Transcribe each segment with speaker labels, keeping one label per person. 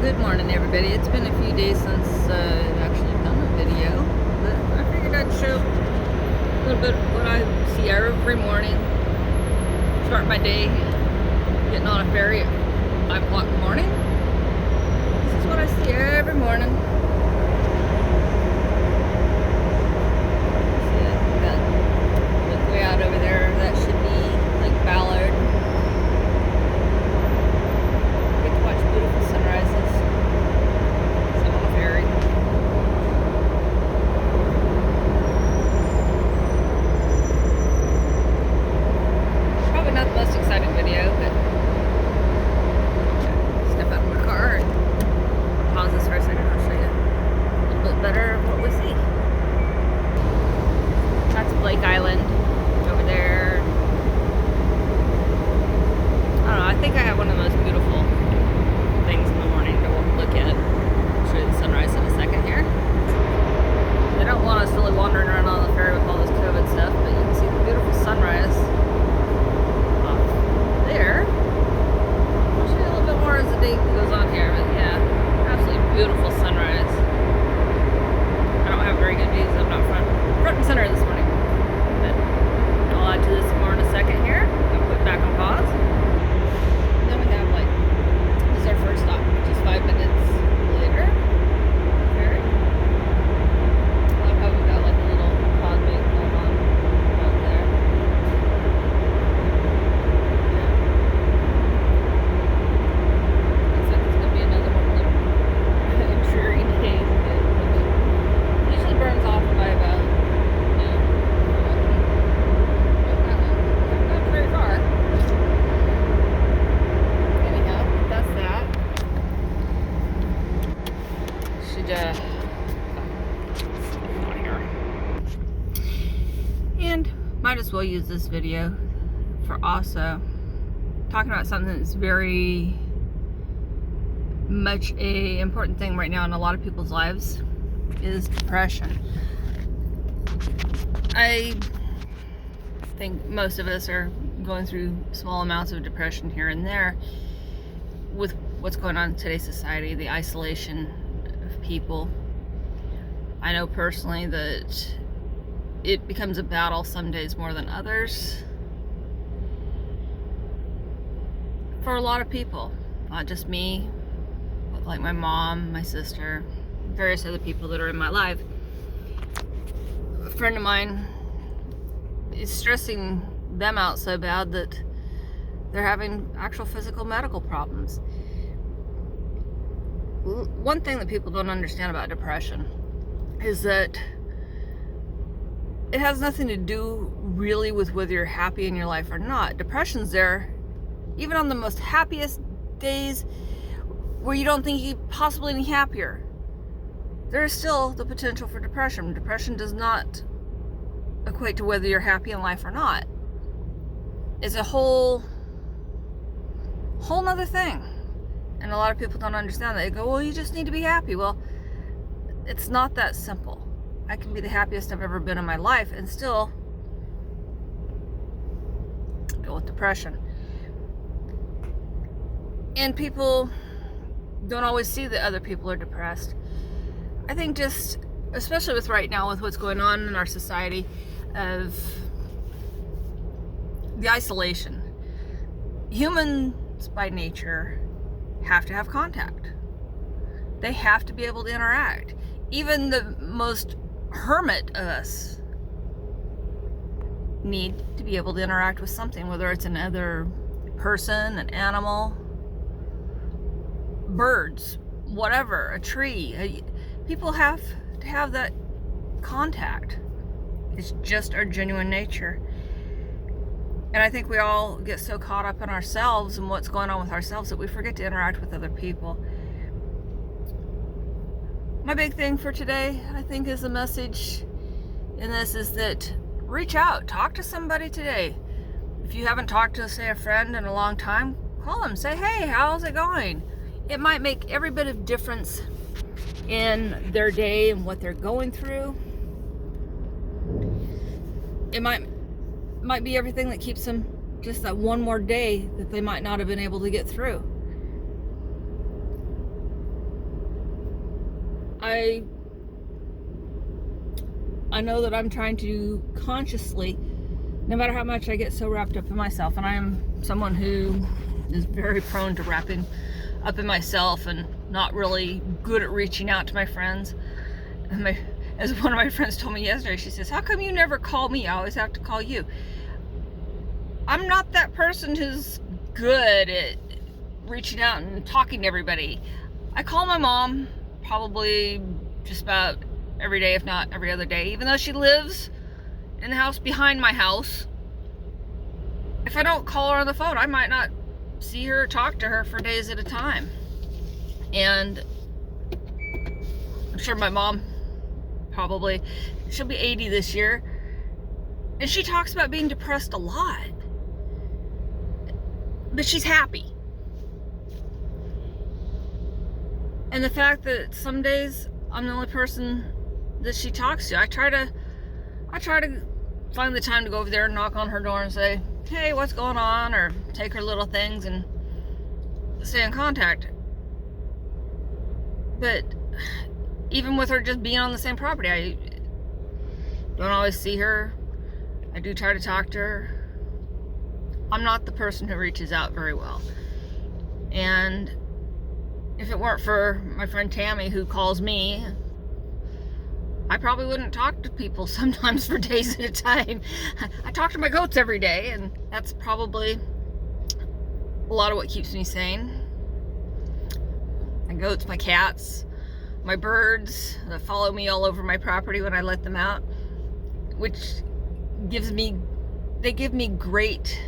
Speaker 1: Good morning, everybody. It's been a few days since I've actually done a video, but I figured I'd show a little bit of what I see every morning. Start my day getting on a ferry at 5 o'clock in the morning. This is what I see every morning. See that look way out over there. That should be Lake Ballard. Get to watch beautiful sunrises. Sit on a ferry. Probably not the most exciting video, but step out of my car and pause this for a second. I'll show you a little bit better of what we see. That's Blake Island over there. I don't know, I think I have one of the most beautiful things in the morning to look at. I'll show you the sunrise in a second here. They don't want us really wandering around on the ferry with all this COVID stuff, but you can see the beautiful sunrise off there. I'll show you a little bit more as the day goes on here, but yeah, absolutely beautiful sunrise. I don't have very good views. I'm not front and center this morning, but I'll add to this more in a second here. I'll put it back on pause. Then we have this is our first stop, which is 5 minutes later. Ferry. I love how we've got a little pod bait going on out there. Yeah. Looks like it's gonna be another one of the dreary days, which usually burns off by about noon. Not very far. Anyhow, that's that. Should on here. And might as well use this video for also talking about something that's very much a important thing right now in a lot of people's lives is depression. I think most of us are going through small amounts of depression here and there with what's going on in today's society, the isolation of people. I know personally that it becomes a battle some days more than others for a lot of people, not just me, but like my mom, my sister, various other people that are in my life. A friend of mine is stressing them out so bad that they're having actual physical medical problems. One thing that people don't understand about depression is that it has nothing to do really with whether you're happy in your life or not. Depression's there even on the most happiest days where you don't think you could possibly be happier. There is still the potential for depression. Depression does not equate to whether you're happy in life or not. It's a whole nother thing. And a lot of people don't understand that. They go, well, you just need to be happy. Well, it's not that simple. I can be the happiest I've ever been in my life and still deal with depression. And people don't always see that other people are depressed. I think just, especially with right now, with what's going on in our society, of the isolation. Humans by nature have to have contact. They have to be able to interact. Even the most hermit of us need to be able to interact with something, whether it's another person, an animal, birds, whatever, a tree. People have to have that contact. It's just our genuine nature. And I think we all get so caught up in ourselves and what's going on with ourselves that we forget to interact with other people. My big thing for today, I think, is a message in this is that reach out, talk to somebody today. If you haven't talked to, say, a friend in a long time, call them, say, hey, how's it going? It might make every bit of difference in their day and what they're going through. It might be everything that keeps them just that one more day that they might not have been able to get through. I know that I'm trying to consciously, no matter how much I get so wrapped up in myself, and I am someone who is very prone to wrapping up in myself and not really good at reaching out to my friends. As one of my friends told me yesterday, she says, how come you never call me? I always have to call you. I'm not that person who's good at reaching out and talking to everybody. I call my mom probably just about every day, if not every other day, even though she lives in the house behind my house. If I don't call her on the phone, I might not see her or talk to her for days at a time. And I'm sure my mom probably, she'll be 80 this year, and she talks about being depressed a lot, but she's happy. And the fact that some days I'm the only person that she talks to, I try to find the time to go over there and knock on her door and say, hey, what's going on? Or take her little things and stay in contact. But even with her just being on the same property, I don't always see her. I do try to talk to her. I'm not the person who reaches out very well. And if it weren't for my friend Tammy, who calls me, I probably wouldn't talk to people sometimes for days at a time. I talk to my goats every day, and that's probably a lot of what keeps me sane. My goats, my cats, my birds that follow me all over my property when I let them out, which they give me great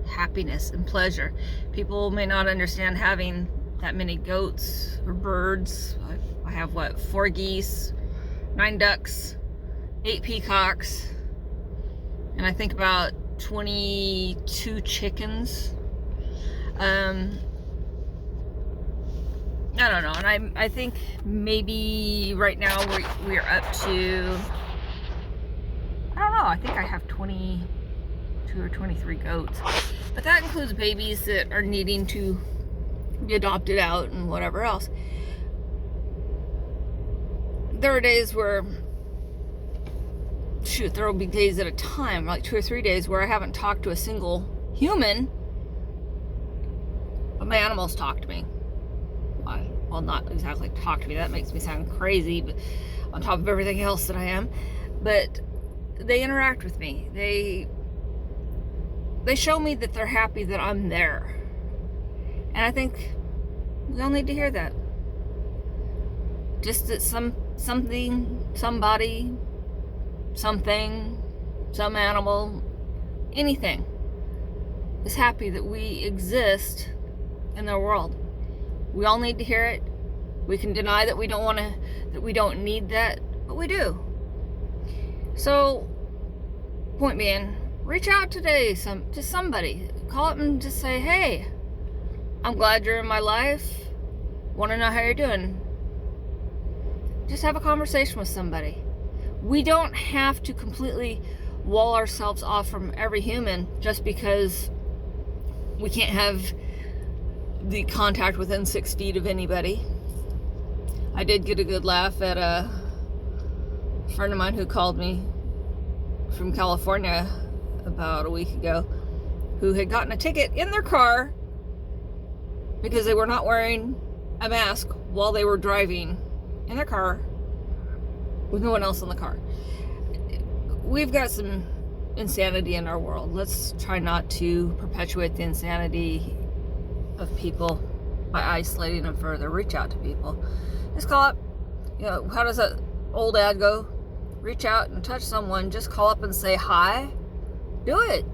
Speaker 1: happiness and pleasure. People may not understand having that many goats or birds. I have 4 geese, 9 ducks, 8 peacocks, and I think about 22 chickens. I don't know, and I think maybe right now we're up to, I don't know, I think I have 22 or 23 goats, but that includes babies that are needing to be adopted out and whatever else. There are days where, there will be days at a time, like 2 or 3 days, where I haven't talked to a single human, but my animals talk to me. Well, not exactly talk to me, that makes me sound crazy, but on top of everything else that I am. But they interact with me. They show me that they're happy that I'm there. And I think we all need to hear that. Just that something, somebody, something, some animal, anything is happy that we exist in their world. We all need to hear it. We can deny that we don't need that, but we do. So, point being, reach out today to somebody. Call up and just say, hey, I'm glad you're in my life. Want to know how you're doing. Just have a conversation with somebody. We don't have to completely wall ourselves off from every human just because we can't have the contact within 6 feet of anybody. I did get a good laugh at a friend of mine who called me from California about a week ago, who had gotten a ticket in their car because they were not wearing a mask while they were driving in their car with no one else in the car. We've got some insanity in our world. Let's try not to perpetuate the insanity of people by isolating them further. Reach out to people. Just call up. How does that old ad go? Reach out and touch someone. Just call up and say hi. Do it.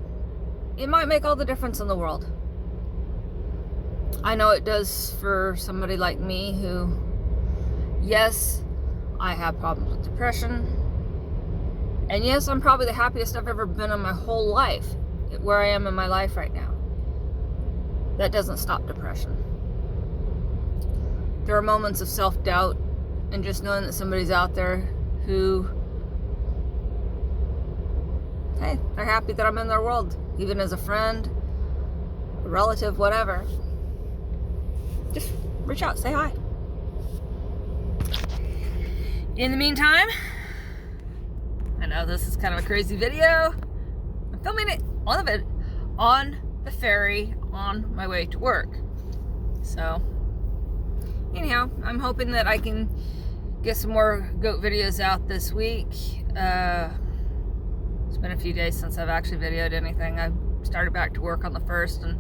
Speaker 1: It might make all the difference in the world. I know it does for somebody like me who, yes, I have problems with depression. And yes, I'm probably the happiest I've ever been in my whole life, where I am in my life right now. That doesn't stop depression. There are moments of self-doubt and just knowing that somebody's out there who, hey, they're happy that I'm in their world, even as a friend, a relative, whatever. Just reach out, say hi. In the meantime, I know this is kind of a crazy video. I'm filming it on the ferry on my way to work. So, anyhow, I'm hoping that I can get some more goat videos out this week. It's been a few days since I've actually videoed anything. I started back to work on the 1st, and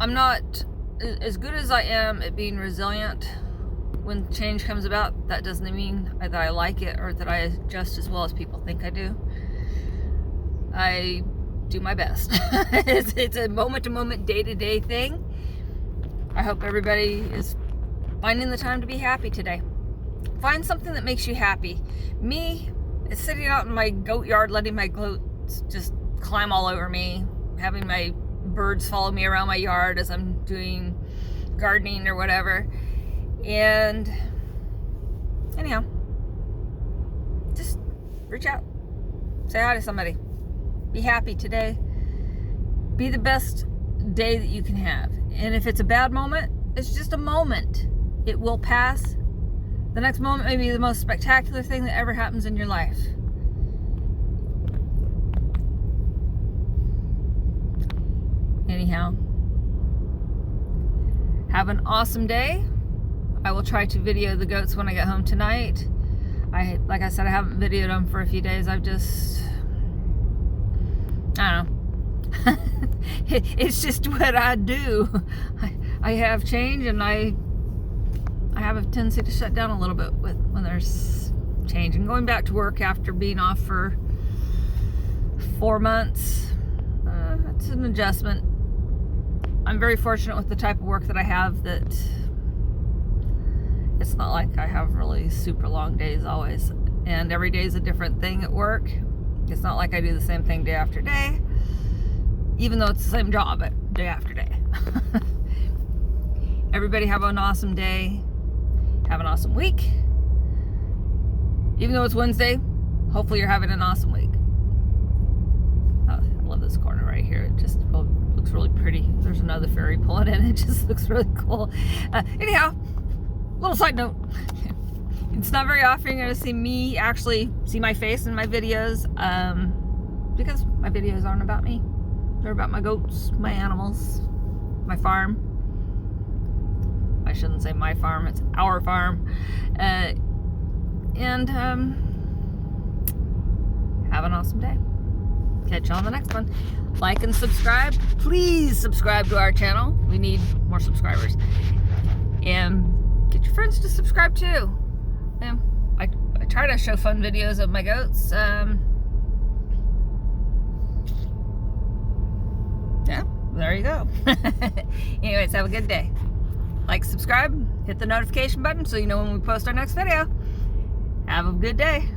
Speaker 1: I'm not as good as I am at being resilient when change comes about. That doesn't mean that I like it or that I adjust as well as people think I do. I do my best. It's a moment-to-moment, day-to-day thing. I hope everybody is finding the time to be happy today. Find something that makes you happy. Me, is sitting out in my goat yard, letting my goats just climb all over me, having my birds follow me around my yard as I'm doing gardening or whatever. And anyhow, just reach out, say hi to somebody, be happy today, be the best day that you can have. And if it's a bad moment, it's just a moment. It will pass. The next moment may be the most spectacular thing that ever happens in your life. Anyhow, have an awesome day. I will try to video the goats when I get home tonight. Like I said, I haven't videoed them for a few days. I don't know. It's just what I do. I have change, and I have a tendency to shut down a little bit when there's change. And going back to work after being off for 4 months, it's an adjustment. I'm very fortunate with the type of work that I have, that it's not like I have really super long days always, and every day is a different thing at work. It's not like I do the same thing day after day, even though it's the same job day after day. Everybody have an awesome day. Have an awesome week. Even though it's Wednesday, hopefully you're having an awesome week. Oh, I love this corner right here. It just looks really pretty. There's another ferry pulling in. It just looks really cool. Anyhow, little side note. It's not very often you're going to see me actually see my face in my videos, because my videos aren't about me. They're about my goats, my animals, my farm. I shouldn't say my farm, it's our farm. And have an awesome day. Catch you on the next one. Like and subscribe. Please subscribe to our channel. We need more subscribers. And get your friends to subscribe too. Yeah, I try to show fun videos of my goats. Yeah, there you go. Anyways, have a good day. Like, subscribe, hit the notification button so you know when we post our next video. Have a good day.